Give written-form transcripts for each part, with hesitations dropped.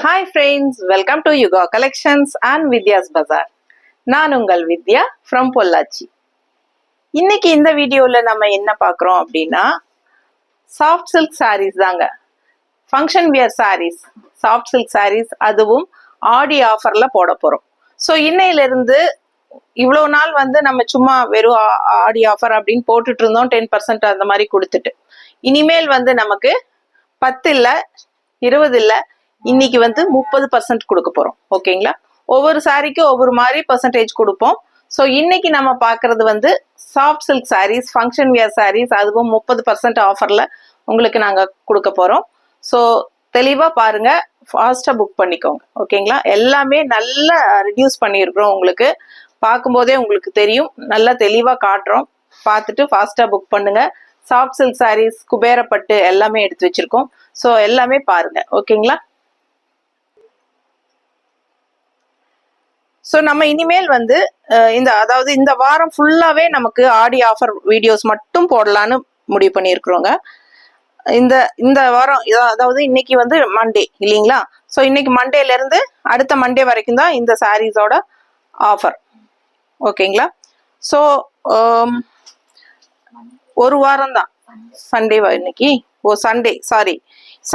Hi friends, welcome to Yuga Collections and Vidya's Bazaar. நான் உங்கள் வித்யா from Pollachi. இன்னைக்கு இந்த வீடியோல நம்ம என்ன பார்க்குறோம் அப்படின்னா சாஃப்ட் சில்க் sarees தாங்க. Function wear sarees, soft silk sarees அதுவும் ஆடி ஆஃபர்ல போட போறோம். ஸோ இன்னையிலிருந்து இவ்வளோ நாள் நம்ம சும்மா வெறும் ஆடி ஆஃபர் அப்படின்னு போட்டுட்டு இருந்தோம் 10% அந்த மாதிரி கொடுத்துட்டு. இனிமேல் நமக்கு 10 இல்லை 20 இல்லை இன்னைக்கு 30% கொடுக்க போறோம். ஓகேங்களா? ஒவ்வொரு சாரிக்கும் ஒவ்வொரு மாதிரி பர்சன்டேஜ் கொடுப்போம். ஸோ இன்னைக்கு நம்ம பார்க்கறது soft silk sarees, function wear sarees, அதுவும் 30% ஆஃபர்ல உங்களுக்கு நாங்க கொடுக்க போறோம். ஸோ தெளிவா பாருங்க, ஃபாஸ்டா புக் பண்ணிக்கோங்க. ஓகேங்களா? எல்லாமே நல்லா ரிடியூஸ் பண்ணியிருக்கிறோம். உங்களுக்கு பார்க்கும்போதே உங்களுக்கு தெரியும், நல்லா தெளிவா காட்டுறோம். பார்த்துட்டு ஃபாஸ்டா புக் பண்ணுங்க. சாஃப்ட் சில்க் சாரீஸ், குபேரப்பட்டு எல்லாமே எடுத்து வச்சிருக்கோம். ஸோ எல்லாமே பாருங்க. ஓகேங்களா? ஸோ நம்ம இனிமேல் அதாவது இந்த வாரம் ஃபுல்லாவே நமக்கு ஆடி ஆஃபர் வீடியோஸ் மட்டும் போடலான்னு முடிவு பண்ணியிருக்கிறோங்க. இந்த வாரம் அதாவது இன்னைக்கு மண்டே இல்லைங்களா? ஸோ இன்னைக்கு மண்டேல இருந்து அடுத்த மண்டே வரைக்கும் தான் இந்த சாரீஸோட ஆஃபர். ஓகேங்களா? ஸோ ஒரு வாரம் தான். சண்டேவா இன்னைக்கு?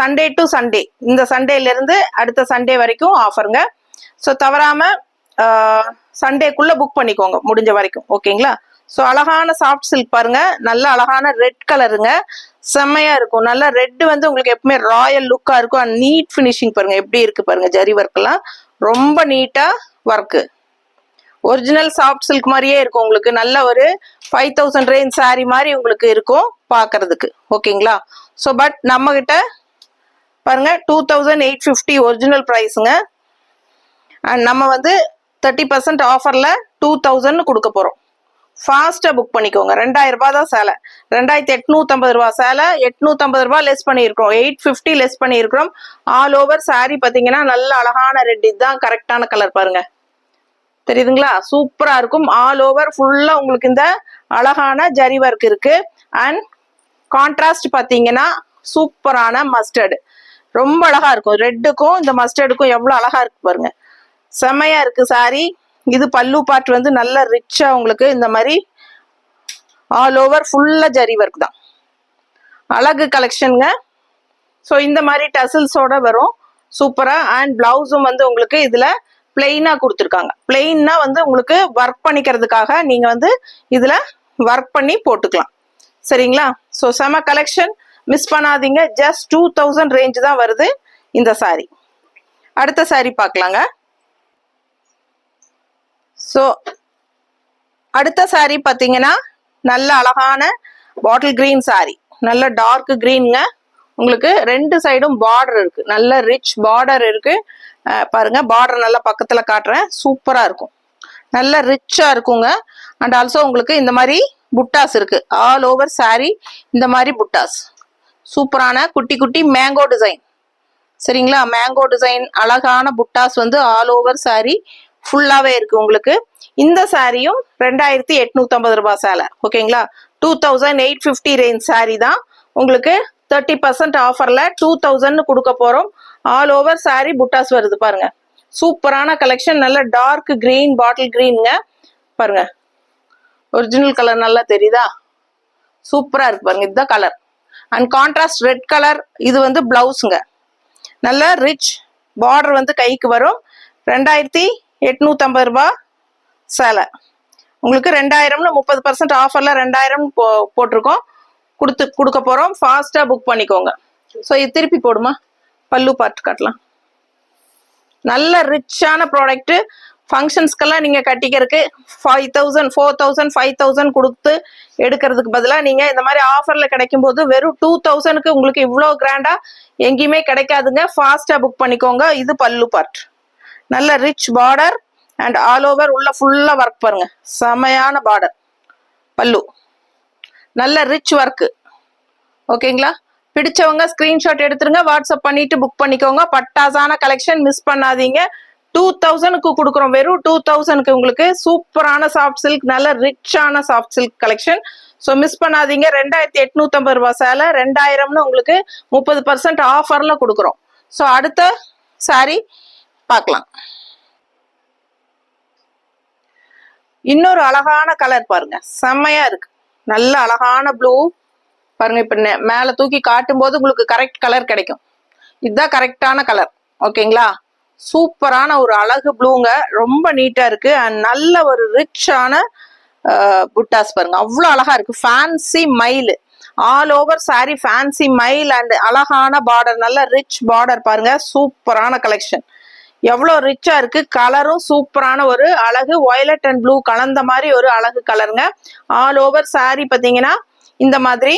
சண்டே டு சண்டே, இந்த சண்டேல இருந்து அடுத்த சண்டே வரைக்கும் ஆஃபருங்க. ஸோ தவறாம சண்டேக்குள்ள புக் பண்ணிக்கோங்க முடிஞ்ச வரைக்கும். ஓகேங்களா? ஸோ அழகான சாஃப்ட் சில்க் பாருங்க, நல்ல அழகான ரெட் கலருங்க, செம்மையா இருக்கும். நல்ல ரெட் உங்களுக்கு எப்பவுமே ராயல் லுக்கா இருக்கும். அண்ட் நீட் ஃபினிஷிங் பாருங்க எப்படி இருக்கு பாருங்க. ஜரி ஒர்க் எல்லாம் ரொம்ப நீட்டா ஒர்க்கு, ஒரிஜினல் சாஃப்ட் சில்க் மாதிரியே இருக்கும். உங்களுக்கு நல்ல ஒரு 5000 ரேஞ்ச் சாரி மாதிரி உங்களுக்கு இருக்கும் பாக்குறதுக்கு. ஓகேங்களா? ஸோ பட் நம்ம கிட்ட பாருங்க 2850 ஒரிஜினல் பிரைஸுங்க. அண்ட் நம்ம 30% ஆஃபர்ல 2000 கொடுக்க போறோம். ஃபாஸ்டா புக் பண்ணிக்கோங்க. 2000 ரூபாய் தான் சேலை, 2850 ரூபாய் சேலை, 850 ரூபாய் லெஸ் பண்ணியிருக்கிறோம், 850 லெஸ் பண்ணியிருக்கிறோம். ஆல் ஓவர் சாரி பாத்தீங்கன்னா நல்ல அழகான ரெட், இதுதான் கரெக்டான கலர் பாருங்க, தெரியுதுங்களா? சூப்பரா இருக்கும். ஆல் ஓவர் ஃபுல்லா உங்களுக்கு இந்த அழகான ஜரி ஒர்க் இருக்கு. அண்ட் கான்ட்ராஸ்ட் பாத்தீங்கன்னா சூப்பரான மஸ்டர்டு, ரொம்ப அழகா இருக்கும். ரெட்டுக்கும் இந்த மஸ்டர்டுக்கும் எவ்வளவு அழகா இருக்கு பாருங்க, செம்மையா இருக்கு சாரி. இது பல்லு பார்ட் நல்ல ரிச்சா உங்களுக்கு இந்த மாதிரி ஆல் ஓவர் ஃபுல்லா ஜரி ஒர்க் தான். அழகு கலெக்ஷனுங்க. ஸோ இந்த மாதிரி டசில்ஸோட வரும் சூப்பரா. அண்ட் பிளவுஸும் உங்களுக்கு இதுல பிளெயினா கொடுத்துருக்காங்க. பிளெயின்னா உங்களுக்கு ஒர்க் பண்ணிக்கிறதுக்காக நீங்க இதுல ஒர்க் பண்ணி போட்டுக்கலாம். சரிங்களா? ஸோ செம கலெக்ஷன், மிஸ் பண்ணாதீங்க. ஜஸ்ட் 2000 ரேஞ்ச் தான் வருது இந்த சாரி. அடுத்த சாரி பார்க்கலாங்க. ஸோ அடுத்த சாரி பார்த்தீங்கன்னா நல்ல அழகான பாட்டில் கிரீன் சாரி, நல்ல டார்க் கிரீனுங்க. உங்களுக்கு ரெண்டு சைடும் பார்டர் இருக்கு, நல்ல ரிச் பார்டர் இருக்கு பாருங்க. பார்டர் நல்லா பக்கத்துல காட்டுறேன், சூப்பரா இருக்கும், நல்ல ரிச்சா இருக்குங்க. அண்ட் ஆல்சோ உங்களுக்கு இந்த மாதிரி புட்டாஸ் இருக்கு ஆல் ஓவர் சாரி. இந்த மாதிரி புட்டாஸ் சூப்பரான குட்டி குட்டி மேங்கோ டிசைன். சரிங்களா? மேங்கோ டிசைன் அழகான புட்டாஸ் ஆல் ஓவர் சாரி ஃபுல்லாவே இருக்கு உங்களுக்கு. இந்த சாரியும் 2850 ரூபாய் சேலை. ஓகேங்களா? 2850 ரேஞ்ச் சாரி தான் உங்களுக்கு 30% ஆஃபர்ல 2000 கொடுக்க போறோம். ஆல் ஓவர் சாரி புட்டாஸ் வருது பாருங்க. சூப்பரான கலெக்ஷன், நல்ல டார்க் கிரீன், பாட்டில் கிரீனுங்க பாருங்க. ஒரிஜினல் கலர் நல்லா தெரியுதா? சூப்பரா இருக்கு பாருங்க, இதுதான் colour. And contrast red colour. இது பிளவுஸுங்க, நல்ல ரிச் பார்டர் கைக்கு வரும். 2850 ரூபாய் சேலை உங்களுக்கு 2000 30% ஆஃபர்ல 2000 போட்டிருக்கோம், கொடுக்க போறோம். ஃபாஸ்டா புக் பண்ணிக்கோங்க. ஸோ இது திருப்பி போடுமா, பல்லு பார்ட் காட்டலாம். நல்ல ரிச்சான ப்ராடக்ட். ஃபங்க்ஷன்ஸ்க்கெல்லாம் நீங்க கட்டிக்கிறதுக்கு 5000 4000 5000 கொடுத்து எடுக்கிறதுக்கு பதிலாக நீங்க இந்த மாதிரி ஆஃபர்ல கிடைக்கும் போது வெறும் 2000க்கு உங்களுக்கு இவ்வளோ கிராண்டா எங்கேயுமே கிடைக்காதுங்க. ஃபாஸ்டா புக் பண்ணிக்கோங்க. இது பல்லு பார்ட், நல்ல rich border and all over உள்ள ஃபுல்லா ஒர்க் பாருங்க, செமையான பார்டர். பல்லு நல்ல ரிச் ஒர்க். ஓகேங்களா? பிடிச்சவங்க ஸ்கிரீன்ஷாட் எடுத்துருங்க, வாட்ஸ்அப் பண்ணிட்டு புக் பண்ணிக்கோங்க. பட்டாசான கலெக்ஷன், மிஸ் பண்ணாதீங்க. 2000க்கு கொடுக்குறோம், வெறும் 2000க்கு உங்களுக்கு சூப்பரான சாஃப்ட் சில்க், நல்ல ரிச்சான soft silk collection. So miss பண்ணாதீங்க. 2850 ரூபாய் சேலை 2000னு உங்களுக்கு 30% ஆஃபர்ல கொடுக்குறோம். ஸோ அடுத்த சாரி பார்க்கலாம். இன்னொரு அழகான கலர் பாருங்க, செம்மையா இருக்கு. நல்ல அழகான ப்ளூ பாருங்க. இப்ப மேல தூக்கி காட்டும் போது உங்களுக்கு கரெக்ட் கலர் கிடைக்கும். இதுதான் கரெக்டான கலர். ஓகேங்களா? சூப்பரான ஒரு அழகு ப்ளூங்க, ரொம்ப நீட்டா இருக்கு. அண்ட் நல்ல ஒரு ரிச்சான புட்டாஸ் பாருங்க, அவ்வளவு அழகா இருக்கு. ஃபேன்சி மயில் ஆல் ஓவர் சாரி, ஃபேன்சி மயில் அண்ட் அழகான பார்டர், நல்ல ரிச் பார்டர் பாருங்க. சூப்பரான கலெக்ஷன், எவ்வளவு ரிச்சா இருக்கு. கலரும் சூப்பரான ஒரு அழகு வயலட் அண்ட் ப்ளூ கலந்த மாதிரி ஒரு அழகு கலருங்க. ஆல் ஓவர் சாரி பாத்தீங்கன்னா இந்த மாதிரி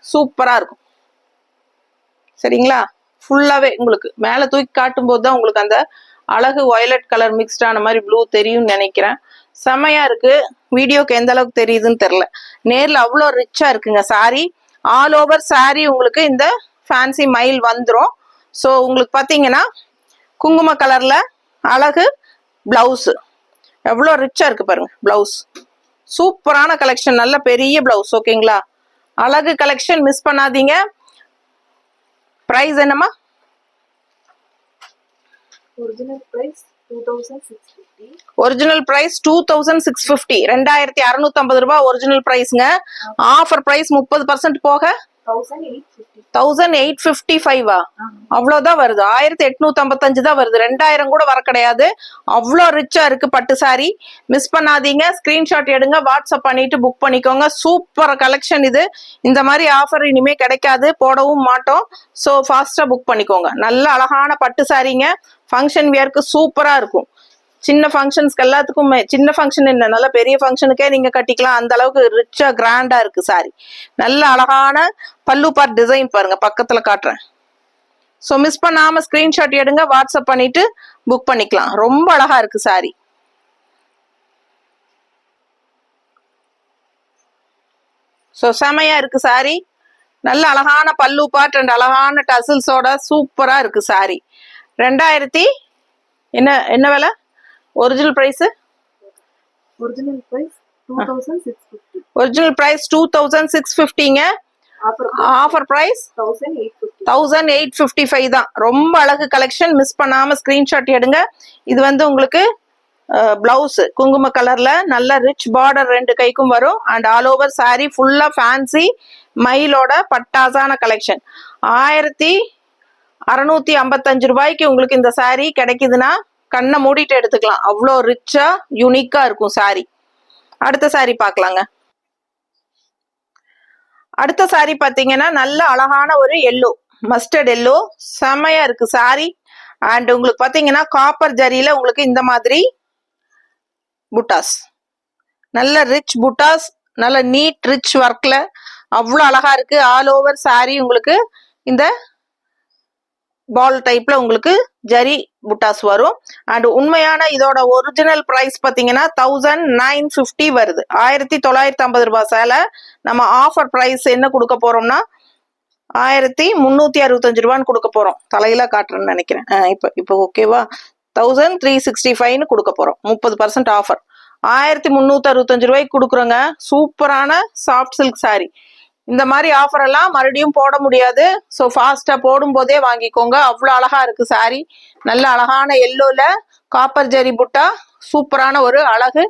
சூப்பரா இருக்கும். சரிங்களா? ஃபுல்லாவே உங்களுக்கு மேல தூக்கி காட்டும் போது தான் உங்களுக்கு அந்த அழகு வயலட் கலர் மிக்ஸ்டான மாதிரி ப்ளூ தெரியும்னு நினைக்கிறேன். செமையா இருக்கு. வீடியோக்கு எந்த அளவுக்கு தெரியுதுன்னு தெரியல, நேர்ல அவ்வளோ ரிச்சா இருக்குங்க சாரி. ஆல் ஓவர் சாரி உங்களுக்கு இந்த ஃபேன்சி மயில் வந்துடும். ஸோ உங்களுக்கு பார்த்தீங்கன்னா குங்கும கலர்ல அழகு பிளவுஸ், எவ்வளோ ரிச்சா இருக்கு பாருங்க. பிளவுஸ் சூப்பரான கலெக்ஷன், நல்ல பெரிய பிளவுஸ். ஓகேங்களா? அழகு கலெக்ஷன் மிஸ் பண்ணாதீங்க. பிரைஸ் என்னமா? Original price 2650. ஒரிஜினல் பிரைஸ் 2650, 2650 ரூபாய் ஒரிஜினல் பிரைஸ்ங்க. ஆஃபர் பிரைஸ் 30% போக 1855. அவ்வளவுதான் வருது. 1855 தான் வருது. 2000 கூட வர கிடையாது. அவ்வளோ ரிச்சா இருக்கு பட்டு சாரி. மிஸ் பண்ணாதீங்க. ஸ்கிரீன்ஷாட் எடுங்க, வாட்ஸ்அப் பண்ணிட்டு புக் பண்ணிக்கோங்க. சூப்பர் கலெக்ஷன் இது. இந்த மாதிரி ஆஃபர் இனிமே கிடைக்காது, போடவும் மாட்டோம். ஸோ ஃபாஸ்டா புக் பண்ணிக்கோங்க. நல்ல அழகான பட்டு சாரிங்க. ஃபங்க்ஷன் வியருக்கு சூப்பரா இருக்கும். சின்ன ஃபங்க்ஷன்ஸ்க்கு எல்லாத்துக்குமே, சின்ன ஃபங்க்ஷன் என்ன, நல்ல பெரிய ஃபங்க்ஷனுக்கே நீங்க கட்டிக்கலாம். அந்த அளவுக்கு ரிச்சா கிராண்டா இருக்கு சாரி. நல்ல அழகான பல்லு பார்ட் டிசைன் பாருங்க, பக்கத்துல காட்டுறேன். ஸோ மிஸ் பண்ணாம ஸ்கிரீன்ஷாட் எடுங்க, வாட்ஸ்அப் பண்ணிட்டு புக் பண்ணிக்கலாம். ரொம்ப அழகா இருக்கு சாரி. ஸோ செமையா இருக்கு சாரி. நல்ல அழகான பல்லு பார்ட் அண்ட் அழகான டசில்ஸோட சூப்பரா இருக்கு சாரி. 2000 என்ன விலை? Original price? Original price 2650. Original price 2650ங்க. ஆஃபர் பிரைஸ் 1855 தான். ரொம்ப அழகு கலெக்ஷன், மிஸ் பண்ணாம ஸ்கிரீன்ஷாட் எடுங்க. இது வந்து உங்களுக்கு பிளவுஸ் குங்கும கலர்ல நல்ல ரிச் பார்டர் 2 கைக்கும் வரும். அண்ட் ஆல் ஓவர் சாரி ஃபுல்லா ஃபேன்சி மயிலோட பட்டாசான கலெக்ஷன். 1655 ரூபாய்க்கு உங்களுக்கு இந்த சாரி கிடைக்குதுன்னா கண்ணை மூடிட்டு எடுத்துக்கலாம். அவ்வளோ ரிச்சா யூனிக்கா இருக்கும் சாரி. அடுத்த சாரி பார்க்கலாங்க. அடுத்த சாரி பாத்தீங்கன்னா நல்ல அழகான ஒரு எல்லோ, மஸ்டர்ட் எல்லோ, செமையா இருக்கு சாரி. அண்ட் உங்களுக்கு பாத்தீங்கன்னா காப்பர் ஜரியில உங்களுக்கு இந்த மாதிரி புட்டாஸ், நல்ல ரிச் புட்டாஸ், நல்ல நீட் ரிச் ஒர்க்ல அவ்வளோ அழகா இருக்கு. ஆல் ஓவர் சாரி உங்களுக்கு இந்த பால் டைப்ல உங்களுக்கு ஜரி புட்டாஸ் வரும். அண்ட் உண்மையான இதோட ஒரிஜினல் பிரைஸ் பாத்தீங்கன்னா 1950 வருது. 1950 ரூபாய் சேலை. நம்ம ஆஃபர் பிரைஸ் என்ன கொடுக்க போறோம்னா 1365 ரூபான்னு கொடுக்க போறோம். தலையில காட்டுறேன்னு நினைக்கிறேன். இப்போ ஓகேவா? 1365 கொடுக்க போறோம். 30% ஆஃபர். 1365 ரூபாய்க்கு கொடுக்குறோங்க. சூப்பரான சாஃப்ட் சில்க் சாரி. இந்த மாதிரி ஆஃபர் எல்லாம் மறுபடியும் போட முடியாது. ஸோ ஃபாஸ்டா போடும் போதே வாங்கிக்கோங்க. அவ்வளோ அழகா இருக்கு சாரி. நல்ல அழகான எல்லோல காப்பர் ஜரி புட்டா, சூப்பரான ஒரு அழகு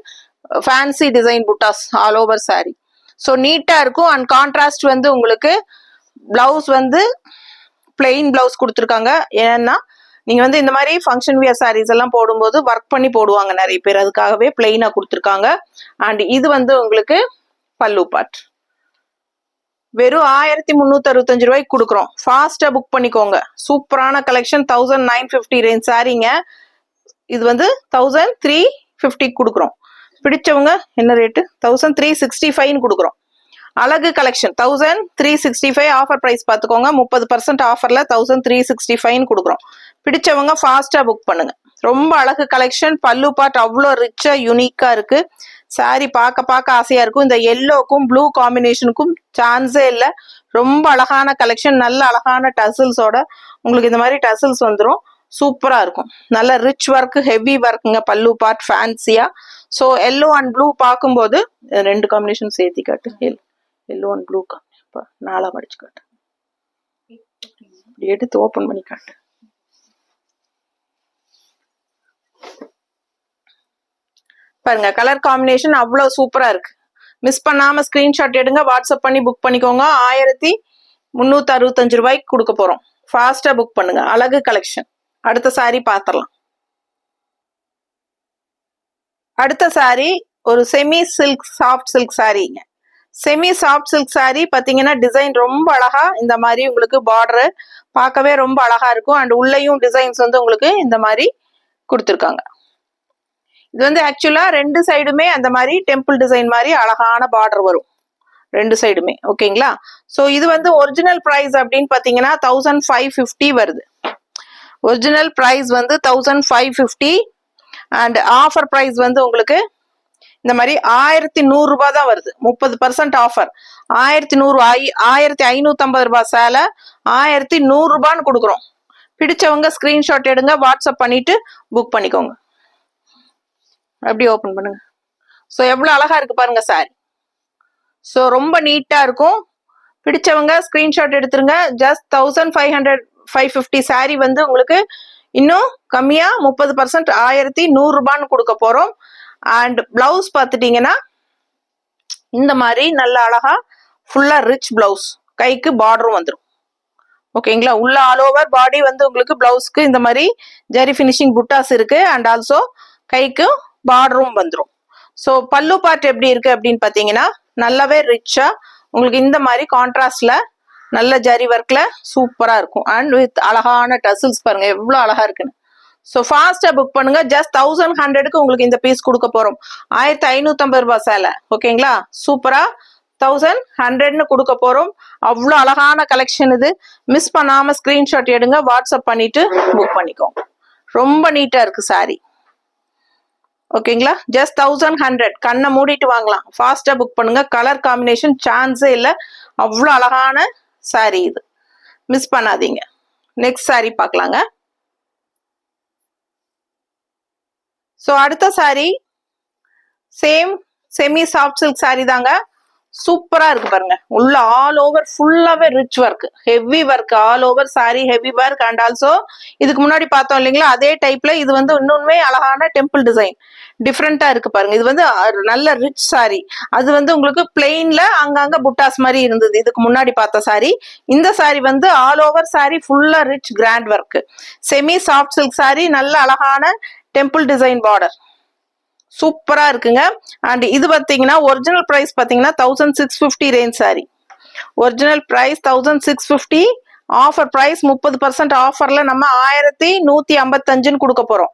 ஃபேன்சி டிசைன் புட்டாஸ் ஆல் ஓவர் சாரி. ஸோ நீட்டா இருக்கும். அண்ட் கான்ட்ராஸ்ட் வந்து உங்களுக்கு பிளவுஸ் வந்து பிளெயின் பிளவுஸ் கொடுத்துருக்காங்க. ஏன்னா நீங்க வந்து இந்த மாதிரி ஃபங்க்ஷன் வியர் சாரீஸ் எல்லாம் போடும்போது ஒர்க் பண்ணி போடுவாங்க நிறைய பேர், அதுக்காகவே பிளெயினா கொடுத்துருக்காங்க. அண்ட் இது வந்து உங்களுக்கு பல்லு பார்ட். வெறும் 1365 ரூபாய்க்கு கொடுக்குறோம். ஃபாஸ்டா புக் பண்ணிக்கோங்க. சூப்பரான கலெக்ஷன். 1950 ரேஞ்ச் சாரிங்க. இது வந்து 1350 கொடுக்குறோம். பிடிச்சவங்க என்ன ரேட்டு? 1365 கொடுக்குறோம். அழகு கலெக்ஷன் 1365 ஆஃபர் பிரைஸ் பார்த்துக்கோங்க. 30% ஆஃபர்ல 1365 கொடுக்குறோம். பிடிச்சவங்க ஃபாஸ்டா புக் பண்ணுங்க. ரொம்ப அழகு கலெக்ஷன். பல்லு பார்ட் அவ்வளோ ரிச்சா யூனிக்கா இருக்கு. சாரி பார்க்க ஆசையா இருக்கும். இந்த எல்லோக்கும் ப்ளூ காம்பினேஷனுக்கும் சான்ஸே இல்லை. ரொம்ப அழகான கலெக்ஷன். நல்ல அழகான டசில்ஸோட உங்களுக்கு இந்த மாதிரி டசில்ஸ் வந்துடும். சூப்பரா இருக்கும். நல்ல ரிச் ஒர்க், ஹெவி ஒர்க்குங்க. பல்லு பார்ட் ஃபேன்சியா. ஸோ எல்லோ அண்ட் ப்ளூ பார்க்கும்போது 2 காம்பினேஷன் சேர்த்தி காட்டு. எல்லோ அண்ட் ப்ளூ நாளா மடிச்சு காட்டு. இப்படி எடுத்து ஓப்பன் பண்ணி காட்டு. பாருங்க கலர் காம்பினேஷன் அவ்வளோ சூப்பரா இருக்கு. மிஸ் பண்ணாம ஸ்கிரீன்ஷாட் எடுங்க, வாட்ஸ்அப் பண்ணி புக் பண்ணிக்கோங்க. 1365 ரூபாய்க்கு கொடுக்க போறோம். ஃபாஸ்டா புக் பண்ணுங்க. அழகு கலெக்ஷன். அடுத்த சாரி பார்த்துடலாம். அடுத்த சாரி ஒரு செமி சில்க் சாஃப்ட் சில்க் சாரீங்க. செமி சாஃப்ட் சில்க் சாரி பாத்தீங்கன்னா டிசைன் ரொம்ப அழகா இந்த மாதிரி உங்களுக்கு பார்டர் பார்க்கவே ரொம்ப அழகா இருக்கும். அண்ட் உள்ளேயும் டிசைன்ஸ் வந்து உங்களுக்கு இந்த மாதிரி கொடுத்துருக்காங்க. இது வந்து ஆக்சுவலா ரெண்டு சைடுமே அந்த மாதிரி டெம்பிள் டிசைன் மாதிரி அழகான பார்டர் வரும் ரெண்டு சைடுமே. ஓகேங்களா? ஸோ இது வந்து ஒரிஜினல் பிரைஸ் அப்படின்னு பாத்தீங்கன்னா 1550 வருது. ஒரிஜினல் பிரைஸ் வந்து 1550 அண்ட் ஆஃபர் பிரைஸ் வந்து உங்களுக்கு இந்த மாதிரி 1100 ரூபாய் தான் வருது. 30% ஆஃபர். 1550 ரூபாய் சேலை 1100 ரூபான்னு கொடுக்குறோம். பிடிச்சவங்க ஸ்கிரீன்ஷாட் எடுங்க, வாட்ஸ்அப் பண்ணிட்டு புக் பண்ணிக்கோங்க. அப்படி ஓபன் பண்ணுங்க. ஸோ எவ்வளவு அழகா இருக்கு பாருங்க சாரி. ஸோ ரொம்ப நீட்டா இருக்கும். பிடிச்சவங்க ஸ்கிரீன்ஷாட் எடுத்துருங்க. ஜஸ்ட் 1550 சாரி வந்து உங்களுக்கு இன்னும் கம்மியா 30% 1100 ரூபான்னு கொடுக்க போறோம். அண்ட் பிளவுஸ் பார்த்துட்டீங்கன்னா இந்த மாதிரி நல்ல அழகா ஃபுல்லா ரிச் பிளவுஸ், கைக்கு பார்டரும் வந்துடும். ஓகேங்களா? உள்ள ஆல் ஓவர் பாடி வந்து உங்களுக்கு பிளவுஸ்க்கு இந்த மாதிரி ஜரி ஃபினிஷிங் புட்டாஸ் இருக்கு. அண்ட் ஆல்சோ கைக்கு பார்டரும் வந்துடும். ஸோ பல்லு பார்ட் எப்படி இருக்கு அப்படின்னு பாத்தீங்கன்னா நல்லாவே ரிச்சா உங்களுக்கு இந்த மாதிரி கான்ட்ராஸ்ட்ல நல்ல ஜரி ஒர்க்ல சூப்பரா இருக்கும். அண்ட் வித் அழகான டசில்ஸ் பாருங்க எவ்வளவு அழகா இருக்குன்னு. ஸோ ஃபாஸ்டா புக் பண்ணுங்க. ஜஸ்ட் 1100க்கு உங்களுக்கு இந்த பீஸ் கொடுக்க போறோம். 1550 ரூபாய் சேலை. ஓகேங்களா? சூப்பரா 1100ன்னு கொடுக்க போறோம். அவ்வளோ அழகான கலெக்ஷன் இது. மிஸ் பண்ணாம ஸ்கிரீன்ஷாட் எடுங்க, வாட்ஸ்அப் பண்ணிட்டு புக் பண்ணிக்கோங்க. ரொம்ப நீட்டா இருக்கு சாரி. ஓகேங்களா? ஜஸ்ட் 1100. கண்ணை மூடிட்டு வாங்கலாம். ஃபாஸ்டா புக் பண்ணுங்க. கலர் காம்பினேஷன் சான்ஸே இல்லை. அவ்வளோ அழகான சாரி இது. மிஸ் பண்ணாதீங்க. நெக்ஸ்ட் சாரி பார்க்கலாங்க. ஸோ அடுத்த sorry same semi soft silk sorry தாங்க. சூப்பரா இருக்கு பாருங்க. உள்ள ஆல் ஓவர் ஃபுல்லாவே rich work, heavy work, all over sorry heavy work. And also இதுக்கு முன்னாடி பார்த்தோம் இல்லைங்களா, அதே டைப்ல இது வந்து இன்னுமே அழகான டெம்பிள் டிசைன் டிஃப்ரெண்டா இருக்கு பாருங்க. இது வந்து நல்ல ரிச் சாரி. அது வந்து உங்களுக்கு பிளெயின்ல அங்கங்க புட்டாஸ் மாதிரி இருந்தது இதுக்கு முன்னாடி பார்த்த சாரி. இந்த சாரி வந்து ஆல் ஓவர் சாரி ஃபுல்லா rich grand work, semi soft silk sari, நல்ல அழகான டெம்பிள் டிசைன் பார்டர். சூப்பரா இருக்குங்க. அண்ட் இது பாத்தீங்கன்னா ஒரிஜினல் பிரைஸ் பாத்தீங்கன்னா 1650 range sari. Original price 1650. Offer price 30% ஆஃபர்ல நம்ம 1155ன்னு கொடுக்க போறோம்.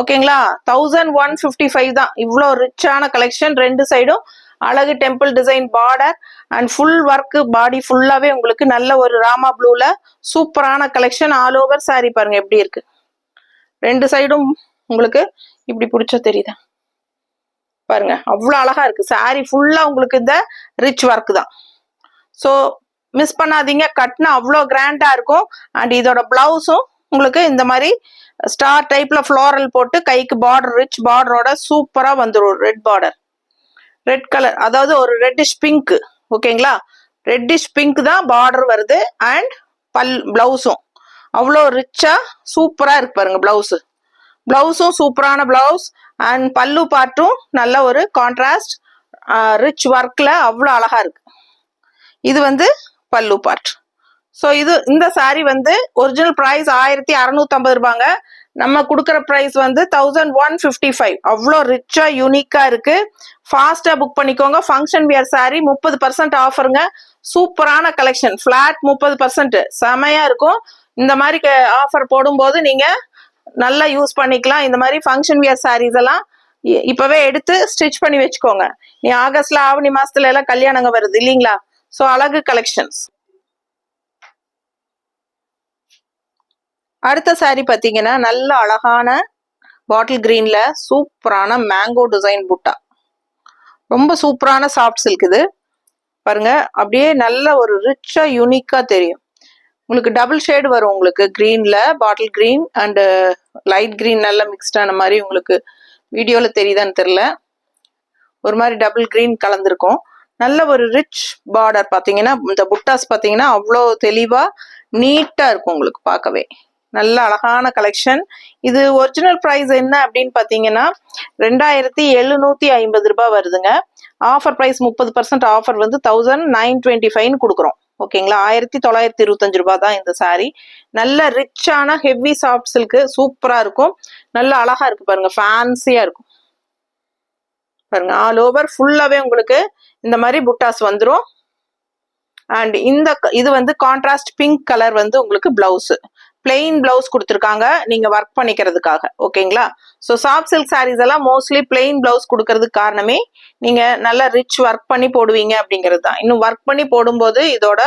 ஓகேங்களா? 1155 தான். இவ்வளோ ரிச்சான கலெக்ஷன். ரெண்டு சைடும் அழகு temple design border and full work பாடி ஃபுல்லாவே உங்களுக்கு நல்ல ஒரு ராமா ப்ளூல சூப்பரான கலெக்ஷன். ஆல் ஓவர் சாரி பாருங்க எப்படி இருக்கு. ரெண்டு சைடும் உங்களுக்கு இப்படி பிடிச்ச தெரியுதா பாருங்க, அவ்வளவு அழகா இருக்கு. சாரி ஃபுல்லா உங்களுக்கு இந்த ரிச் ஒர்க் தான். ஸோ மிஸ் பண்ணாதீங்க. கட்னா அவ்வளோ கிராண்டா இருக்கும். அண்ட் இதோட பிளவுஸும் உங்களுக்கு இந்த மாதிரி ஸ்டார் டைப்ல ஃப்ளோரல் போட்டு கைக்கு பார்டர் ரிச் பார்டரோட சூப்பரா வந்துடும். ரெட் பார்டர், ரெட் கலர், அதாவது ஒரு ரெட்டிஷ் பிங்க். ஓகேங்களா? ரெட்டிஷ் பிங்க் தான் பார்டர் வருது. அண்ட் பிளவுஸும் அவ்வளோ ரிச்சா சூப்பரா இருக்கு பாருங்க. பிளவுஸும் சூப்பரான பிளவுஸ். அண்ட் பல்லு பார்ட்டும் நல்ல ஒரு கான்ட்ராஸ்ட் ரிச் ஒர்க்ல அவ்வளோ அழகா இருக்கு. இது வந்து பல்லு பார்ட். ஸோ இந்த சாரி வந்து ஒரிஜினல் பிரைஸ் 1650 ரூபாங்க. நம்ம கொடுக்குற பிரைஸ் வந்து 1155. அவ்வளோ ரிச்சா யூனிக்கா இருக்கு. ஃபாஸ்டா புக் பண்ணிக்கோங்க. Function wear sorry 30% ஆஃபருங்க. சூப்பரான கலெக்ஷன். ஃபிளாட் 30% செமையா இருக்கும். இந்த மாதிரி ஆஃபர் போடும்போது நீங்க நல்லா யூஸ் பண்ணிக்கலாம். இந்த மாதிரி ஃபங்க்ஷன் வியர் சாரீஸ் எல்லாம் இப்பவே எடுத்து ஸ்டிச் பண்ணி வச்சுக்கோங்க. நீ ஆகஸ்ட்ல ஆவணி மாசத்துல எல்லாம் கல்யாணங்க வருது இல்லைங்களா? ஸோ அழகு கலெக்ஷன்ஸ். அடுத்த சாரி பாத்தீங்கன்னா நல்ல அழகான பாட்டில் கிரீன்ல சூப்பரான மேங்கோ டிசைன் புட்டா. ரொம்ப சூப்பரான சாஃப்ட் சில்க் இது பாருங்க. அப்படியே நல்ல ஒரு ரிச்சா யூனிக்கா தெரியும். உங்களுக்கு டபுள் ஷேடு வரும். உங்களுக்கு கிரீன்ல bottle green and light green நல்லா மிக்ஸ்டான மாதிரி உங்களுக்கு வீடியோல தெரியுதான்னு தெரியல. ஒரு மாதிரி டபுள் கிரீன் கலந்துருக்கும். நல்ல ஒரு ரிச் பார்டர் பாத்தீங்கன்னா இந்த புட்டாஸ் பாத்தீங்கன்னா அவ்வளோ தெளிவா நீட்டா இருக்கும் உங்களுக்கு பார்க்கவே. நல்ல அழகான கலெக்ஷன். இது ஒரிஜினல் ப்ரைஸ் என்ன அப்படின்னு பார்த்தீங்கன்னா 2750 ரூபாய் வருதுங்க. ஆஃபர் ப்ரைஸ் 30% ஆஃபர் வந்து 1925 கொடுக்குறோம். ஓகேங்களா, 1925 ரூபாய் தான் இந்த சாரீ. நல்ல ரிச்சான ஹெவி சாஃப்ட் சில்க், சூப்பரா இருக்கும். நல்ல அழகா இருக்கு பாருங்க, ஃபேன்சியா இருக்கும் பாருங்க. ஆல் ஓவர் ஃபுல்லாவே உங்களுக்கு இந்த மாதிரி புட்டாஸ் வந்துடும். அண்ட் இது வந்து கான்ட்ராஸ்ட் பிங்க் கலர் வந்து உங்களுக்கு பிளவுஸ், பிளெயின் பிளவுஸ் கொடுத்துருக்காங்க நீங்க ஒர்க் பண்ணிக்கிறதுக்காக. ஓகேங்களா, ஸோ சாஃப்ட் சில்க் சாரீஸ் எல்லாம் மோஸ்ட்லி பிளெயின் பிளவுஸ் கொடுக்கறதுக்கு காரணமே நீங்க நல்லா ரிச் ஒர்க் பண்ணி போடுவீங்க அப்படிங்கிறது தான். இன்னும் ஒர்க் பண்ணி போடும்போது இதோட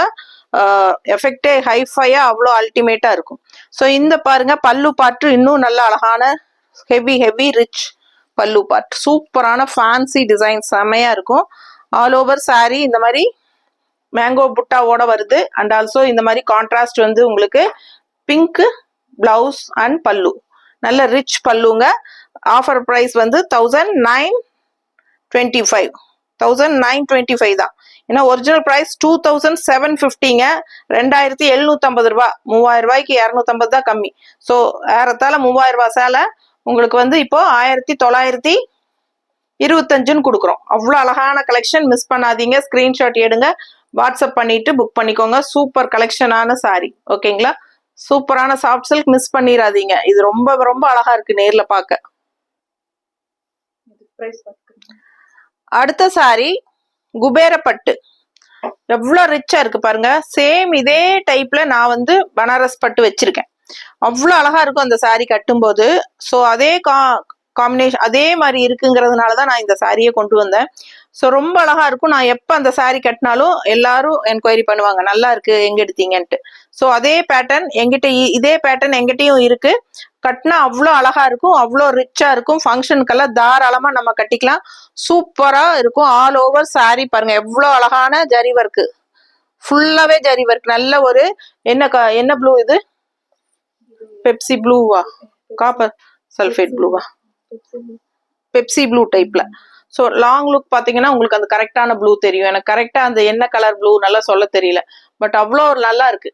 எஃபெக்டே ஹைஃபையா அவ்வளோ அல்டிமேட்டா இருக்கும். ஸோ இந்த பாருங்க பல்லு பாட்டு இன்னும் நல்ல அழகான ஹெவி ரிச் பல்லு பார்ட், சூப்பரான ஃபேன்சி டிசைன், செமையா இருக்கும். ஆல் ஓவர் சாரீ இந்த மாதிரி மேங்கோ புட்டாவோட வருது. அண்ட் ஆல்சோ இந்த மாதிரி கான்ட்ராஸ்ட் வந்து உங்களுக்கு பிங்க் பிளவுஸ் அண்ட் பல்லு, நல்ல ரிச் பல்லுங்க. ஆஃபர் பிரைஸ் வந்து 1925 தான். ஏன்னா ஒரிஜினல் பிரைஸ் 2750ங்க, 2750 ரூபாய். 3000 ரூபாய்க்கு 250 தான் கம்மி. ஸோ ஏறத்தால 3000 ரூபாய் சேலை உங்களுக்கு வந்து இப்போ 1925ன்னு கொடுக்குறோம். அவ்வளோ அழகான கலெக்ஷன், மிஸ் பண்ணாதீங்க. ஸ்கிரீன்ஷாட் எடுங்க, வாட்ஸ்அப் பண்ணிட்டு புக் பண்ணிக்கோங்க. சூப்பர் கலெக்ஷனான சாரி. ஓகேங்களா, சூப்பரான சாஃப்ட் சில்க், மிஸ் பண்ணிடாதீங்க. இது ரொம்ப ரொம்ப அழகா இருக்கு நேர்ல பார்க்க. அடுத்த சாரி குபேரப்பட்டு, எவ்வளவு ரிச்சா இருக்கு பாருங்க. சேம் இதே டைப்ல நான் வந்து பனாரஸ் பட்டு வச்சிருக்கேன். அவ்வளவு அழகா இருக்கும் அந்த சாரி கட்டும்போது. ஸோ அதே காம்பினேஷன் அதே மாதிரி இருக்குங்கிறதுனாலதான் நான் இந்த சாரியை கொண்டு வந்தேன். ஸோ ரொம்ப அழகா இருக்கும். நான் எப்ப அந்த சாரி கட்டினாலும் எல்லாரும் என்கொயரி பண்ணுவாங்க, நல்லா இருக்கு எங்க எடுத்தீங்கன்ட்டு. ஸோ அதே பேட்டர்ன் எங்கிட்ட, இதே பேட்டர்ன் எங்கிட்டயும் இருக்கு. கட்டினா அவ்வளோ அழகா இருக்கும், அவ்வளோ ரிச்சா இருக்கும். ஃபங்க்ஷனுக்கெல்லாம் தாராளமா நம்ம கட்டிக்கலாம், சூப்பரா இருக்கும். ஆல் ஓவர் சாரி பாருங்க, எவ்வளோ அழகான ஜரி ஒர்க்கு, ஃபுல்லாவே ஜரி ஒர்க். நல்ல ஒரு என்ன ப்ளூ இது, பெப்சி ப்ளூவா, காப்பர் சல்ஃபேட் ப்ளூவா, பெப்சி ப்ளூ டைப்ல. ஸோ லாங் லுக் பாத்தீங்கன்னா உங்களுக்கு அந்த கரெக்டான ப்ளூ தெரியும். எனக்கு கரெக்டா அந்த என்ன கலர் ப்ளூ நல்லா சொல்ல தெரியல, பட் அவ்வளோ நல்லா இருக்கு.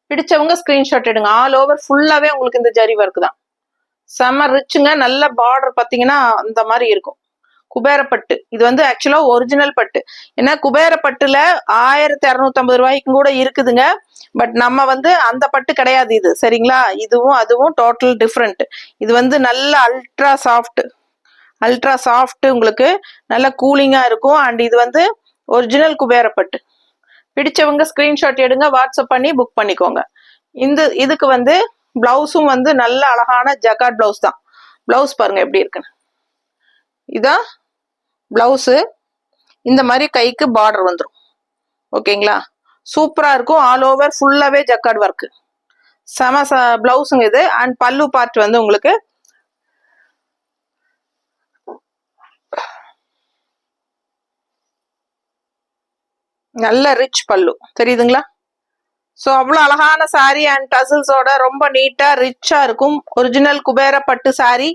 பிடிச்சவங்க ஸ்கிரீன்ஷாட் எடுங்க. ஆல் ஓவர் ஃபுல்லாவே உங்களுக்கு இந்த ஜரி ஒர்க் தான், செம்ம ரிச்சுங்க. நல்ல பார்டர் பாத்தீங்கன்னா அந்த மாதிரி இருக்கும். குபேரப்பட்டு இது வந்து ஆக்சுவலா ஒரிஜினல் பட்டு. ஏன்னா குபேரப்பட்டுல 1250 ரூபாய்க்கு கூட இருக்குதுங்க. பட் நம்ம வந்து அந்த பட்டு கிடையாது இது, சரிங்களா. இதுவும் அதுவும் டோட்டல் டிஃப்ரெண்ட். இது வந்து நல்ல அல்ட்ரா சாஃப்ட், உங்களுக்கு நல்ல கூலிங்கா இருக்கும். அண்ட் இது வந்து ஒரிஜினல் குபேரப்பட்டு. பிடிச்சவங்க ஸ்கிரீன்ஷாட் எடுங்க, வாட்ஸ்அப் பண்ணி புக் பண்ணிக்கோங்க. இதுக்கு வந்து பிளவுஸும் வந்து நல்ல அழகான ஜக்கார்ட் பிளவுஸ் தான். பிளவுஸ் பாருங்க எப்படி இருக்குன்னு. இதான் பிளவுஸு. இந்த மாதிரி கைக்கு பார்டர் வந்துடும். ஓகேங்களா, சூப்பரா இருக்கும். ஆல் ஓவர் ஃபுல்லாவே ஜக்கார்ட் ஒர்க், செம பிளவுஸுங்க இது. அண்ட் பல்லு பார்ட் வந்து உங்களுக்கு நல்ல ரிச் பல்லு, தெரியுதுங்களா. ஸோ அவ்வளோ அழகான சாரி அண்ட் டசில்ஸோட ரொம்ப நீட்டா ரிச்சா இருக்கும். ஒரிஜினல் குபேர பட்டு சாரி.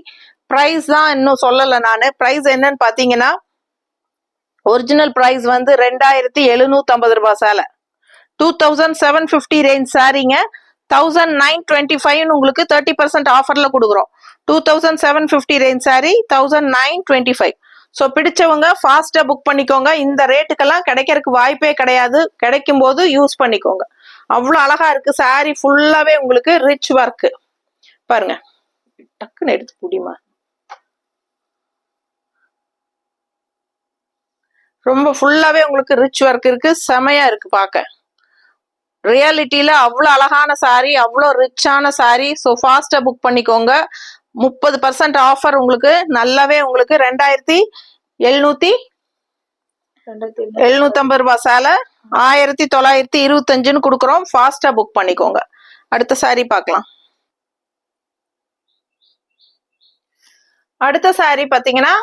பிரைஸ் தான் இன்னும் சொல்லலை நான். பிரைஸ் என்னன்னு பாத்தீங்கன்னா ஒரிஜினல் பிரைஸ் வந்து 2750 ரூபாய் சேலை, 2750 ரேஞ்ச் சாரிங்க. 1925 உங்களுக்கு 30% ஆஃபர்ல கொடுக்குறோம். 2750 ரேஞ்ச் சாரி 1925. ஸோ பிடிச்சவங்க ஃபாஸ்டா புக் பண்ணிக்கோங்க. இந்த ரேட்டுக்கெல்லாம் கிடைக்கிறதுக்கு வாய்ப்பே கிடையாது, கிடைக்கும் போது யூஸ் பண்ணிக்கோங்க. அவ்வளோ அழகா இருக்கு சாரி, ஃபுல்லாவே உங்களுக்கு ரிச் ஒர்க் பாருங்க. டக்குன்னு எடுத்து முடியுமா, ரொம்ப ஃபுல்லாவே உங்களுக்கு ரிச் ஒர்க் இருக்கு, செமையா இருக்கு பார்க்க. ரியாலிட்டியில அவ்வளோ அழகான சாரி, அவ்வளோ ரிச்சான சாரி. ஸோ ஃபாஸ்டா புக் பண்ணிக்கோங்க. 30% ஆஃபர் உங்களுக்கு நல்லாவே உங்களுக்கு 2750 ரூபாய் சேலை 1925ன்னு கொடுக்குறோம். ஃபாஸ்டா புக் பண்ணிக்கோங்க. அடுத்த சாரி பார்க்கலாம். அடுத்த சாரி பாத்தீங்கன்னா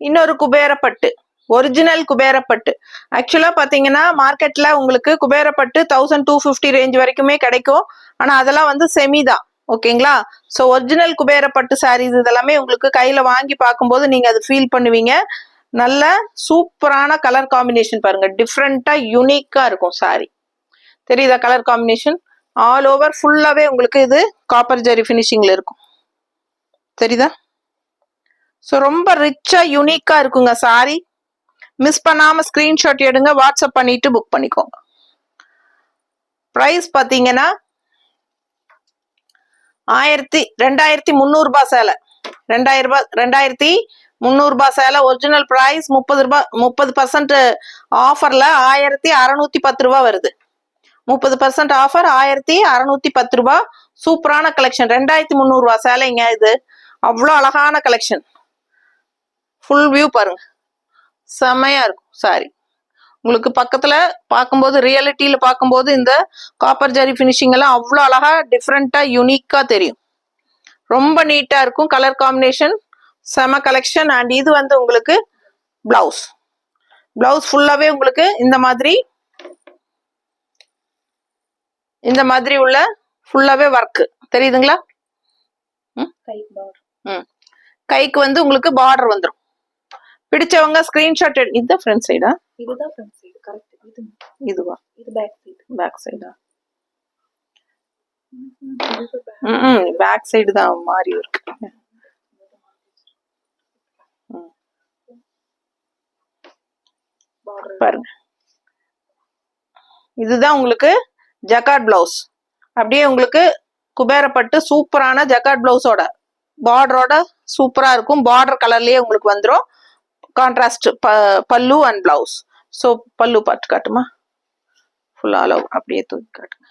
இன்னொரு குபேரப்பட்டு, ஒரிஜினல் குபேரப்பட்டு. ஆக்சுவலா பாத்தீங்கன்னா மார்க்கெட்ல உங்களுக்கு குபேரப்பட்டு 1250 ரேஞ்ச் வரைக்குமே கிடைக்கும். ஆனா அதெல்லாம் வந்து செமி தான். ஓகேங்களா, ஸோ ஒரிஜினல் குபேரப்பட்டு சாரீஸ் இதெல்லாமே உங்களுக்கு கையில வாங்கி பார்க்கும்போது நீங்க அது ஃபீல் பண்ணுவீங்க. நல்ல சூப்பரான கலர் காம்பினேஷன் பாருங்க, டிஃப்ரெண்டா யூனிக்கா இருக்கும் சாரி. தெரியுதா கலர் காம்பினேஷன், ஆல் ஓவர் ஃபுல்லாவே உங்களுக்கு இது காப்பர் ஜரி ஃபினிஷிங்ல இருக்கும். தெரியுதா? ஸோ ரொம்ப ரிச்சா யூனிக்கா இருக்குங்க சாரி. மிஸ் பண்ணாம ஸ்கிரீன்ஷாட் எடுங்க, வாட்ஸ்அப் பண்ணிட்டு புக் பண்ணிக்கோங்க. பிரைஸ் பாத்தீங்கன்னா 2300 ரூபாய் சேலை. 2300 ரூபாய் சேலை. ஒரிஜினல் பிரைஸ் 30 ரூபாய். 30% ஆஃபர்ல 1610 ரூபாய் வருது. 30% ஆஃபர் 1610 ரூபாய். சூப்பரான கலெக்ஷன். 2300 ரூபாய் சேலைங்க இது. அவ்வளோ அழகான கலெக்ஷன். ஃபுல் வியூ பாருங்க, செமையா இருக்கும் சாரி. உங்களுக்கு பக்கத்துல பார்க்கும்போது, ரியாலிட்டியில பார்க்கும்போது இந்த காப்பர் ஜரி ஃபினிஷிங் எல்லாம் அவ்வளோ அழகா டிஃப்ரெண்டா யூனிக்கா தெரியும். ரொம்ப நீட்டா இருக்கும். கலர் காம்பினேஷன் செம கலெக்ஷன். அண்ட் இது வந்து உங்களுக்கு பிளவுஸ். பிளவுஸ் ஃபுல்லாவே உங்களுக்கு இந்த மாதிரி உள்ள ஃபுல்லாவே ஒர்க் தெரியுதுங்களா? கைக்கு வந்து உங்களுக்கு பார்டர் வந்துடும். பிடிச்சவங்க ஸ்கிரீன்ஷாட் இதுதான் ஃப்ரண்ட் சைடா? இதுதான் ஃப்ரண்ட் சைடு. கரெக்ட். இதுவா? இது பேக் சைடு. பேக் சைடா? பேக் சைடு தான் மாறி இருக்கு. பாருங்க, இதுதான் உங்களுக்கு ஜக்கார்ட் பிளவுஸ். அப்படியே உங்களுக்கு குபேரப்பட்டு சூப்பரான ஜக்கார்ட் பிளவுஸோட பார்டரோட சூப்பரா இருக்கும். பார்டர் கலர்லயே உங்களுக்கு வந்துடும். கான்ட்ராஸ்ட் பல்லு அண்ட் பிளவுஸ். ஸோ பல்லு பார்த்து காட்டுமா? ஃபுல் ஆல் ஓவர் அப்படியே தூக்கி காட்டுங்க.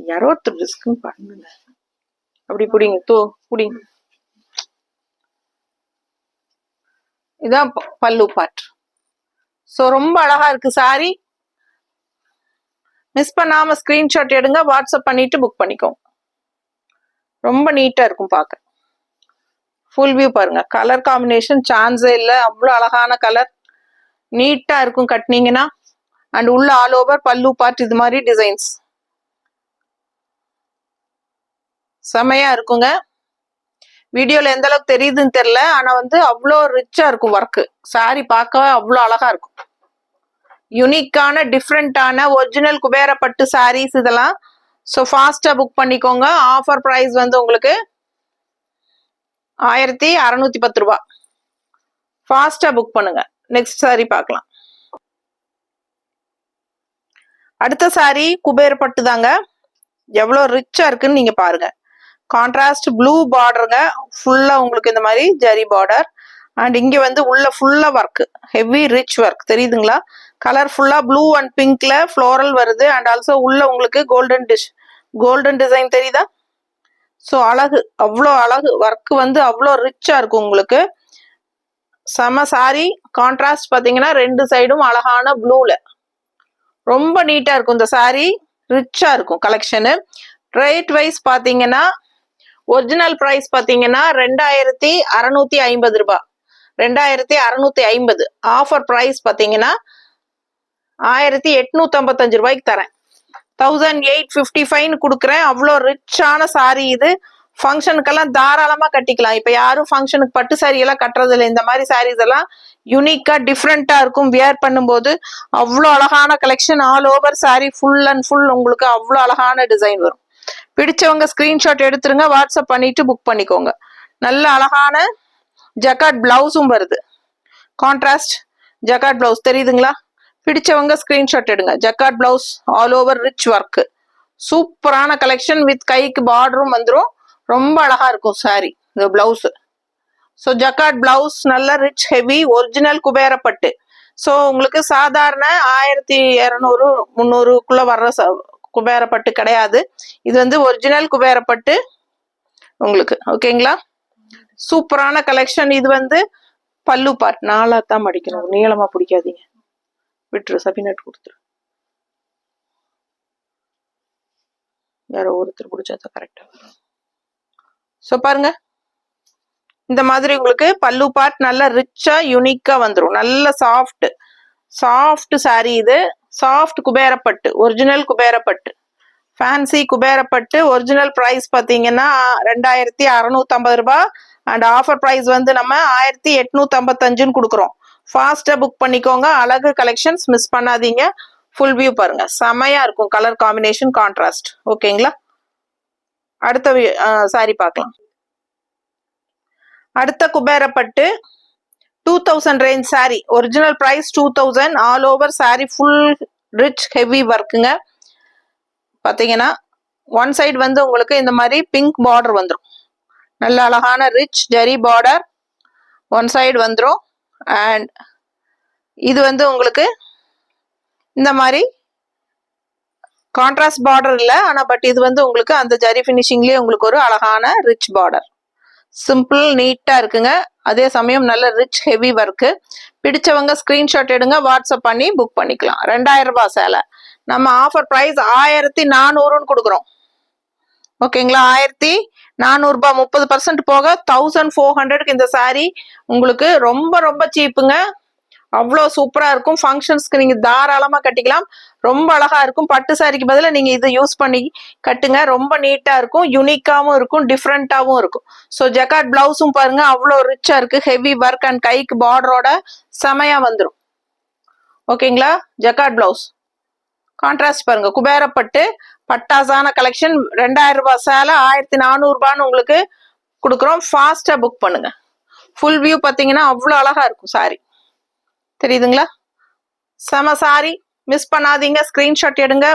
யாரோ ஒருத்தர் ரிஸ்க் பண்ணுங்க. அப்படி புடிங்க, புடிங்க. இதான் பல்லு பார்ட். ஸோ ரொம்ப அழகா இருக்கு சாரி. மிஸ் பண்ணாம ஸ்கிரீன்ஷாட் எடுங்க, வாட்ஸ்அப் பண்ணிட்டு புக் பண்ணிக்கோங்க. ரொம்ப நீட்டா இருக்கும் பார்க்க. ஃபுல் வியூ பாருங்க. கலர் காம்பினேஷன் சான்ஸே இல்லை. அவ்வளோ அழகான கலர். நீட்டா இருக்கும் கட்டினீங்கன்னா. அண்ட் உள்ள ஆல் ஓவர் பல்லு பார்ட் இது மாதிரி டிசைன்ஸ் செமையா இருக்குங்க. வீடியோல எந்த அளவுக்கு தெரியுதுன்னு தெரியல, ஆனா வந்து அவ்வளோ ரிச்சா இருக்கும் ஒர்க்கு. சாரி பார்க்க அவ்வளோ அழகா இருக்கும். யுனிக்கான டிஃப்ரெண்டான ஒரிஜினல் குபேரப்பட்டு சாரீஸ் இதெல்லாம். ஸோ ஃபாஸ்டா புக் பண்ணிக்கோங்க. ஆஃபர் பிரைஸ் வந்து உங்களுக்கு 1610 ரூபாய். ஃபாஸ்டா புக் பண்ணுங்க. நெக்ஸ்ட் சாரி பார்க்கலாம். அடுத்த சாரி குபேரப்பட்டு தாங்க. எவ்வளோ ரிச்சா இருக்குன்னு நீங்க பாருங்க. கான்ட்ராஸ்ட் ப்ளூ பார்டருங்க. ஃபுல்லா உங்களுக்கு இந்த மாதிரி ஜரி பார்டர். அண்ட் இங்க வந்து உள்ள ஃபுல்லா ஒர்க், ஹெவி ரிச் ஒர்க் தெரியுதுங்களா? கலர் ஃபுல்லா ப்ளூ அண்ட் பிங்க்ல ஃப்ளோரல் வருது. அண்ட் ஆல்சோ உள்ள உங்களுக்கு கோல்டன் டிசைன் தெரியுதா? ஸோ அழகு, அவ்வளோ அழகு. ஒர்க் வந்து அவ்வளோ ரிச்சா இருக்கும் உங்களுக்கு. செம சாரி. கான்ட்ராஸ்ட் பாத்தீங்கன்னா ரெண்டு சைடும் அழகான ப்ளூல ரொம்ப நீட்டா இருக்கும். இந்த சாரி ரிச்சா இருக்கும் கலெக்ஷனு. ரேட் வைஸ் பாத்தீங்கன்னா ஒரிஜினல் பிரைஸ் பாத்தீங்கன்னா 2650 ரூபாய். 2650. ஆஃபர் பிரைஸ் பாத்தீங்கன்னா 1855 ரூபாய்க்கு தரேன். 1855 கொடுக்குறேன். அவ்வளோ ரிச்சான சாரி இது. ஃபங்க்ஷனுக்கெல்லாம் தாராளமா கட்டிக்கலாம். இப்ப யாரும் ஃபங்க்ஷனுக்கு பட்டு சாரி எல்லாம் கட்டுறது இல்லை. இந்த மாதிரி சாரீஸ் எல்லாம் யூனிக்கா டிஃப்ரெண்டா இருக்கும். வியர் பண்ணும்போது அவ்வளோ அழகான collection. All over sari full and full உங்களுக்கு அவ்வளோ அழகான டிசைன் வரும். பிடிச்சவங்க ஸ்கிரீன்ஷாட் எடுத்துருங்க, வாட்ஸ்அப் பண்ணிட்டு புக் பண்ணிக்கோங்க. நல்ல அழகான ஜக்கார்ட் பிளவுஸும் வருது. கான்ட்ராஸ்ட் ஜக்கார்ட் பிளவுஸ் தெரியுதுங்களா? பிடிச்சவங்க ஸ்கிரீன்ஷாட் எடுங்க. Jacquard blouse all over rich work. சூப்பரான கலெக்ஷன் வித் கைக்கு பார்டரும் வந்துடும். ரொம்ப அழகா இருக்கும் சாரி இந்த பிளவுஸ். ஸோ ஜக்கார்ட் பிளவுஸ் நல்ல ரிச் ஹெவி ஒரிஜினல் குபேரப்பட்டு. ஸோ உங்களுக்கு சாதாரண 1200 300க்குள்ள வர்ற குபேரப்பட்டு கிடையாது. இது வந்து ஒரிஜினல் குபேரப்பட்டு உங்களுக்கு. ஓகேங்களா? சூப்பரான கலெக்ஷன். இது வந்து பல்லு பார்ட். 4 தான் மடிக்கணும், நீளமா பிடிக்காதீங்க. விட்டுரு, சபினட் கொடுத்துரு. யாரோ ஒருத்தர் பிடிச்சாதான் கரெக்டா வரும். ஸோ பாருங்க, இந்த மாதிரி உங்களுக்கு பல்லு பார்ட் நல்ல ரிச்சா யூனிக்கா வந்துடும். நல்ல சாஃப்ட் சாரி இது. Soft குபேரப்பட்டு, original குபேரப்பட்டு, fancy குபேரப்பட்டு. Original price பாத்தீங்கன்னா 2650 ரூபாய். அண்ட் ஆஃபர் ப்ரைஸ் வந்து நம்ம 1855 கொடுக்குறோம். ஃபாஸ்டா புக் பண்ணிக்கோங்க. அழகு கலெக்ஷன்ஸ் மிஸ் பண்ணாதீங்க. ஃபுல் வியூ பாருங்க, செமையா இருக்கும் கலர் காம்பினேஷன் கான்ட்ராஸ்ட். ஓகேங்களா? அடுத்த சாரி பார்க்கலாம். அடுத்த Kuberapattu 2000 range sari. Original price 2000. All over sari full rich heavy ஒர்க்குங்க. பார்த்தீங்கன்னா ஒன் சைடு வந்து உங்களுக்கு இந்த மாதிரி பிங்க் பார்டர் வந்துடும். நல்ல அழகான ரிச் ஜெரி பார்டர் ஒன் சைடு வந்துடும். அண்ட் இது வந்து உங்களுக்கு இந்த மாதிரி கான்ட்ராஸ்ட் பார்டர் இல்லை, ஆனால் பட் இது வந்து உங்களுக்கு அந்த ஜரி ஃபினிஷிங்லேயே உங்களுக்கு ஒரு அழகான ரிச் பார்டர். சிம்பிள் நீட்டாக இருக்குங்க. அதே சமயம் நல்ல ரிச் ஹெவி ஒர்க்கு. பிடிச்சவங்க ஸ்க்ரீன்ஷாட் எடுங்க, வாட்ஸ்அப் பண்ணி புக் பண்ணிக்கலாம். 2000 ரூபாய் சேலை. நம்ம ஆஃபர் ப்ரைஸ் 1400 கொடுக்குறோம். ஓகேங்களா? 1400 ரூபாய் 30% போக 1400க்கு இந்த சாரி உங்களுக்கு ரொம்ப ரொம்ப சீப்புங்க. அவ்வளோ சூப்பராக இருக்கும். ஃபங்க்ஷன்ஸ்க்கு நீங்கள் தாராளமாக கட்டிக்கலாம். ரொம்ப அழகாக இருக்கும். பட்டு சாரிக்கு பதிலாக நீங்கள் இதை யூஸ் பண்ணி கட்டுங்க. ரொம்ப நீட்டாக இருக்கும், யூனிக்காகவும் இருக்கும், டிஃப்ரெண்ட்டாகவும் இருக்கும். ஸோ ஜக்கார்ட் பிளவுஸும் பாருங்க, அவ்வளோ ரிச்சாக இருக்குது. ஹெவி ஒர்க் அண்ட் கைக்கு பார்டரோட செமையாக வந்துடும். ஓகேங்களா? ஜக்கார்ட் பிளவுஸ் கான்ட்ராஸ்ட் பாருங்க. குபேரப்பட்டு பட்டாசான கலெக்ஷன். 2000 ரூபாய் சேலை 1400 ரூபான்னு உங்களுக்கு கொடுக்குறோம். ஃபாஸ்ட்டாக புக் பண்ணுங்க. ஃபுல் வியூ பார்த்தீங்கன்னா அவ்வளோ அழகாக இருக்கும் சாரி. தெரியுதுங்களா? செம சாரி, மிஸ் பண்ணாதீங்க. ஸ்கிரீன்ஷாட் எடுங்க.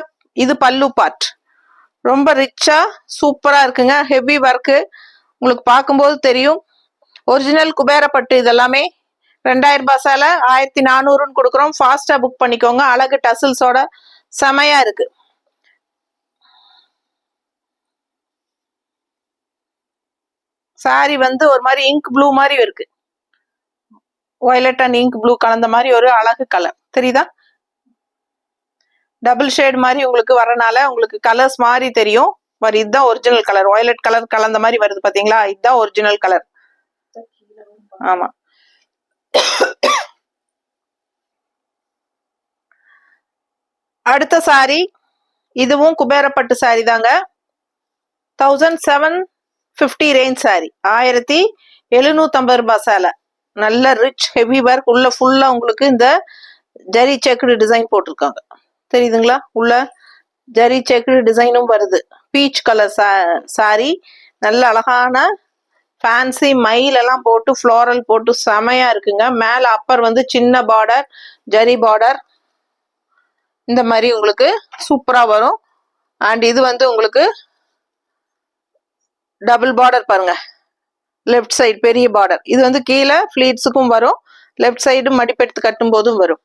இது பல்லு பார்ட். ரொம்ப ரிச்சா சூப்பரா இருக்குங்க. ஹெவி ஒர்க்கு உங்களுக்கு பார்க்கும்போது தெரியும். ஒரிஜினல் குபேரப்பட்டு இதெல்லாமே 2000 ரூபாய் சேலை 1400 கொடுக்குறோம். ஃபாஸ்டா புக் பண்ணிக்கோங்க. அழகு டசில்ஸோட செமையா இருக்கு. சாரி வந்து ஒரு மாதிரி இங்க் ப்ளூ மாதிரி இருக்கு. வயலட் அண்ட் இங்க் ப்ளூ கலந்த மாதிரி ஒரு அழகு கலர். தெரியுதா? டபுள் ஷேட் மாதிரி உங்களுக்கு வரனால உங்களுக்கு கலர்ஸ் மாதிரி தெரியும். மாதிரி இதுதான் ஒரிஜினல் கலர். வயலட் கலர் கலந்த மாதிரி வருது பாத்தீங்களா? இதுதான் ஒரிஜினல் கலர். ஆமா. அடுத்த சாரி இதுவும் குபேரப்பட்டு சாரி தாங்க. 1750 ரேஞ்ச் சாரி. 1750 ரூபாய் சேலை. நல்ல ரிச் ஹெவி ஒர்க். உள்ள ஃபுல்லா உங்களுக்கு இந்த ஜரி செக்குடு டிசைன் போட்டிருக்காங்க. தெரியுதுங்களா? உள்ள ஜரி செக்குடு டிசைனும் வருது. Peach colour sorry. நல்ல அழகான ஃபேன்சி மயில் எல்லாம் போட்டு ஃப்ளோரல் போட்டு செமையா இருக்குங்க. மேல அப்பர் வந்து சின்ன பார்டர் ஜரி பார்டர் இந்த மாதிரி உங்களுக்கு சூப்பரா வரும். அண்ட் இது வந்து உங்களுக்கு டபுள் பார்டர் பாருங்க. லெஃப்ட் சைடு பெரிய பார்டர். இது வந்து கீழே ஃபிளீட்ஸுக்கும் வரும், லெஃப்ட் சைடு மடிப்பெடுத்து கட்டும் போதும் வரும்.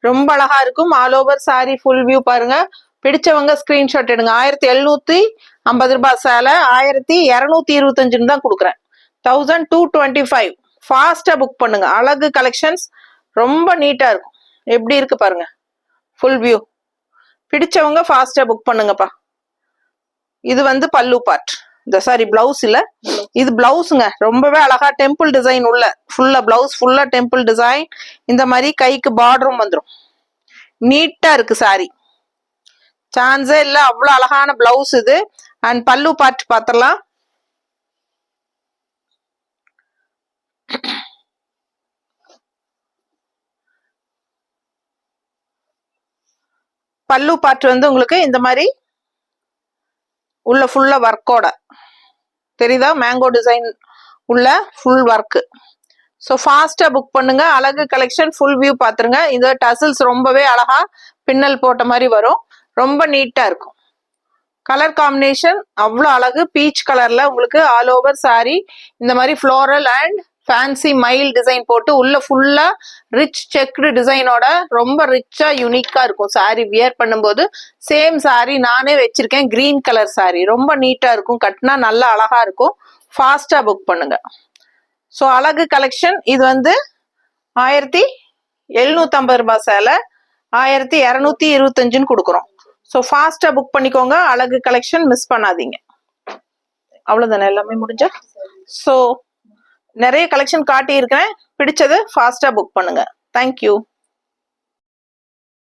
ரொம்ப அழகா இருக்கும். All over sari full view பாருங்க. பிடிச்சவங்க ஸ்கிரீன்ஷாட் எடுங்க. 1750 ரூபாய் சேலை 1225 தான் கொடுக்குறேன். 1225. ஃபாஸ்டா புக் பண்ணுங்க. அழகு கலெக்ஷன்ஸ் ரொம்ப நீட்டா இருக்கும். எப்படி இருக்கு பாருங்க ஃபுல் வியூ. பிடிச்சவங்க ஃபாஸ்டா புக் பண்ணுங்கப்பா. இது வந்து பல்லு பார்ட். இந்த சாரி பிளவுஸ் இல்ல, இது பிளவுஸுங்க. ரொம்பவே அழகா டெம்பிள் டிசைன் உள்ள ஃபுல்லா பிளவுஸ் ஃபுல்லா டெம்பிள் டிசைன். இந்த மாதிரி கைக்கு பார்டரும் வந்துடும். நீட்டா இருக்கு சாரி. சான்ஸே இல்ல, அவ்வளவு அழகான பிளவுஸ் இது. அண்ட் பல்லு பார்ட் பாத்திரலாம். பல்லு பார்ட் வந்து உங்களுக்கு இந்த மாதிரி உள்ள ஃபுல்லா ஒர்க்கோட தெரியுதா? மேங்கோ டிசைன் உள்ள ஃபுல் ஒர்க்கு. ஸோ ஃபாஸ்டா புக் பண்ணுங்க. அழகு கலெக்ஷன் ஃபுல் வியூ பாத்துருங்க. இந்த டசில்ஸ் ரொம்பவே அழகா பின்னல் போட்ட மாதிரி வரும். ரொம்ப நீட்டா இருக்கும். கலர் காம்பினேஷன் அவ்வளோ அழகு. பீச் கலர்ல உங்களுக்கு ஆல் ஓவர் சாரி இந்த மாதிரி ஃப்ளோரல் அண்ட் ஃபேன்சி மயில் டிசைன் போட்டு உள்ள ஃபுல்லா ரிச் செக்டு டிசைனோட ரொம்ப ரிச்சா யூனிக்கா இருக்கும். சாரி வியர் பண்ணும்போது சேம் சாரி நானே வச்சிருக்கேன். கிரீன் கலர் சாரி ரொம்ப நீட்டா இருக்கும். கட்டினா நல்லா அழகா இருக்கும். ஃபாஸ்டா புக் பண்ணுங்க. ஸோ அழகு கலெக்ஷன் இது வந்து 1750 ரூபாய் சேலை 1225 கொடுக்குறோம். ஸோ ஃபாஸ்டா புக் பண்ணிக்கோங்க. அழகு கலெக்ஷன் மிஸ் பண்ணாதீங்க. அவ்வளவுதானே, எல்லாமே முடிஞ்சா? ஸோ நிறைய கலெக்ஷன் காட்டி இருக்கேன். பிடிச்சது ஃபாஸ்டா புக் பண்ணுங்க. தேங்க்யூ.